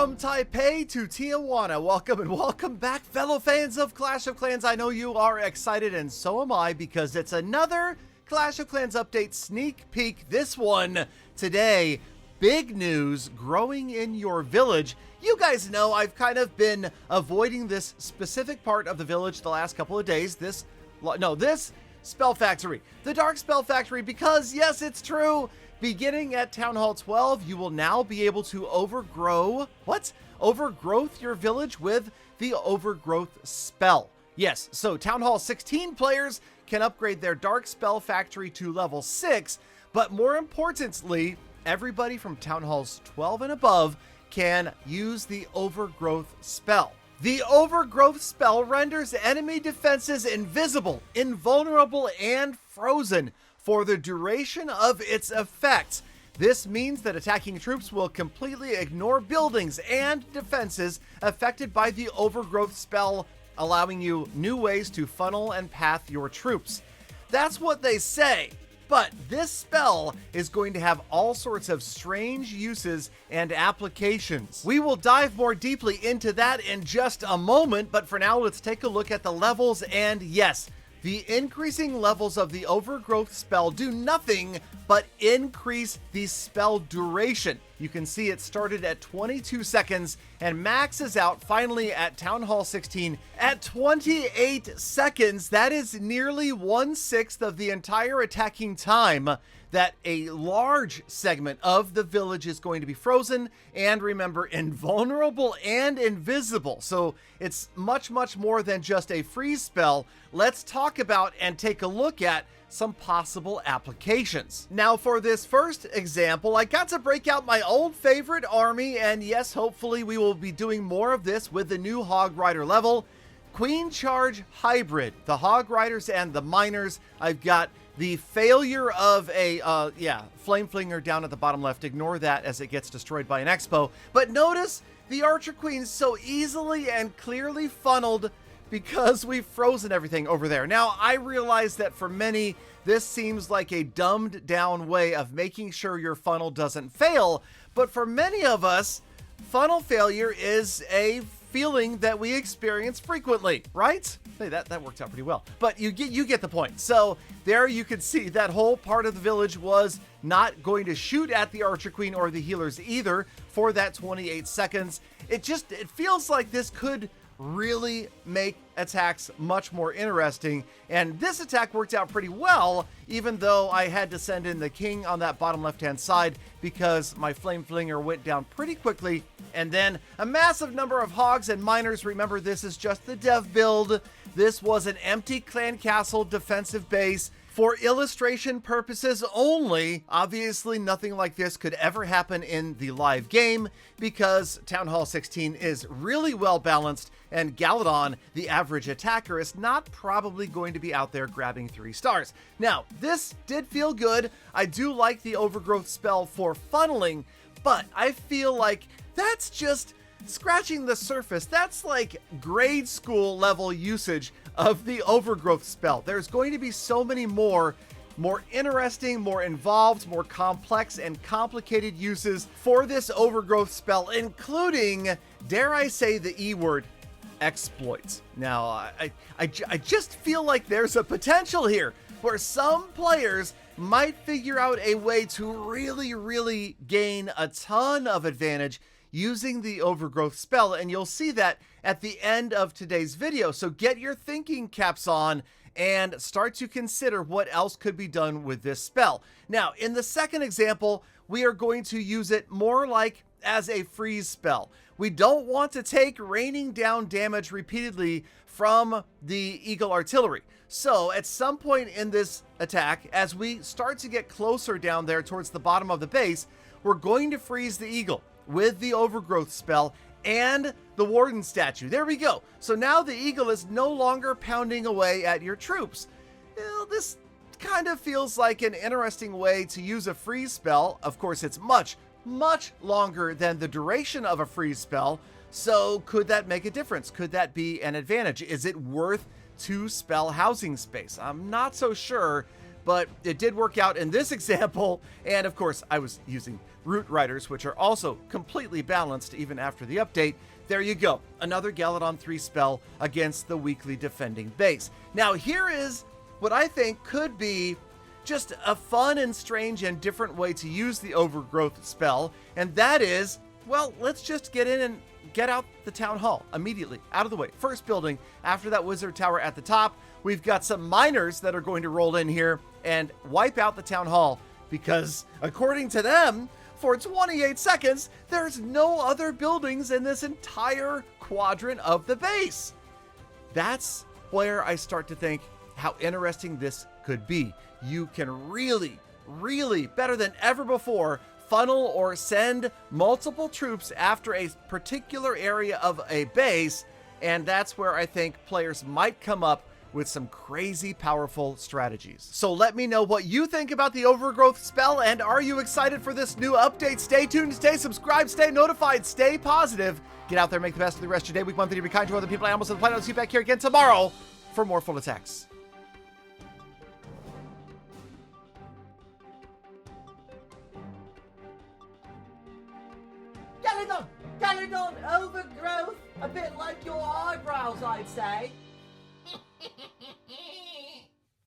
From Taipei to Tijuana, welcome and welcome back, fellow fans of Clash of Clans. I know you are excited, and so am I, because it's another Clash of Clans update sneak peek. This one today, big news, growing in your village. You guys know I've kind of been avoiding this specific part of the village the last couple of days. This Spell Factory, the Dark Spell Factory, because yes, it's true. Beginning at Town Hall 12, you will now be able to overgrowth your village with the Overgrowth Spell. Yes, so Town Hall 16 players can upgrade their Dark Spell Factory to level 6, but more importantly, everybody from Town Halls 12 and above can use the Overgrowth Spell. The Overgrowth Spell renders enemy defenses invisible, invulnerable, and frozen for the duration of its effects. This means that attacking troops will completely ignore buildings and defenses affected by the Overgrowth Spell, allowing you new ways to funnel and path your troops. That's what they say, but this spell is going to have all sorts of strange uses and applications. We will dive more deeply into that in just a moment, but for now, let's take a look at the levels. And yes, the increasing levels of the Overgrowth Spell do nothing but increase the spell duration. You can see it started at 22 seconds and maxes out finally at Town Hall 16 at 28 seconds. That is nearly 1/6 of the entire attacking time that a large segment of the village is going to be frozen, and remember, invulnerable and invisible. So it's much, much more than just a freeze spell. Let's talk about and take a look at some possible applications. Now, for this first example, I got to break out my old favorite army, and yes, hopefully we will be doing more of this with the new Hog Rider level. Queen Charge Hybrid, the Hog Riders and the Miners. I've got the failure of a, Flame Flinger down at the bottom left. Ignore that as it gets destroyed by an Expo. But notice the Archer Queen so easily and clearly funneled because we've frozen everything over there. Now, I realize that for many, this seems like a dumbed down way of making sure your funnel doesn't fail. But for many of us, funnel failure is a feeling that we experience frequently, right? Hey, that worked out pretty well. But you get the point. So there you can see that whole part of the village was not going to shoot at the Archer Queen or the healers either for that 28 seconds. It feels like this could really make attacks much more interesting, and this attack worked out pretty well, even though I had to send in the king on that bottom left hand side because my Flame Flinger went down pretty quickly, and then a massive number of hogs and miners. Remember, this is just the dev build. This was an empty clan castle defensive base for illustration purposes only. Obviously, nothing like this could ever happen in the live game because Town Hall 16 is really well balanced, and Galadon, the average attacker, is not probably going to be out there grabbing 3 stars. Now, this did feel good. I do like the Overgrowth Spell for funneling, but I feel like that's just scratching the surface. That's like grade school level usage of the Overgrowth Spell. There's going to be so many more interesting, more involved, more complex and complicated uses for this Overgrowth Spell, including, dare I say the E word, exploits. Now, I just feel like there's a potential here where some players might figure out a way to really gain a ton of advantage using the Overgrowth Spell, and you'll see that at the end of today's video. So get your thinking caps on and start to consider what else could be done with this spell. Now, in the second example, we are going to use it more like as a freeze spell. We don't want to take raining down damage repeatedly from the Eagle Artillery. So at some point in this attack, as we start to get closer down there towards the bottom of the base, we're going to freeze the Eagle with the Overgrowth Spell and the Warden statue. There we go. So now the Eagle is no longer pounding away at your troops. Well, this kind of feels like an interesting way to use a freeze spell. Of course, it's much longer than the duration of a freeze spell. So could that make a difference? Could that be an advantage? Is it worth 2 spell housing space? I'm not so sure, but it did work out in this example. And of course, I was using Root Riders, which are also completely balanced even after the update. There you go. Another Galadon 3 spell against the weakly defending base. Now, here is what I think could be just a fun and strange and different way to use the Overgrowth spell. And that is, well, let's just get in and get out the town hall immediately, out of the way. First building after that wizard tower at the top. We've got some miners that are going to roll in here and wipe out the town hall because, according to them, for 28 seconds, there's no other buildings in this entire quadrant of the base. That's where I start to think how interesting this could be. You can really, better than ever before, funnel or send multiple troops after a particular area of a base, and that's where I think players might come up with some crazy powerful strategies. So let me know what you think about the Overgrowth spell, and are you excited for this new update? Stay tuned, stay subscribed, stay notified, stay positive. Get out there, make the best of the rest of your day, week, month, and be kind to other people, animals, and the planet. I'll see you back here again tomorrow for more full attacks. Galadon, overgrowth, a bit like your eyebrows, I'd say.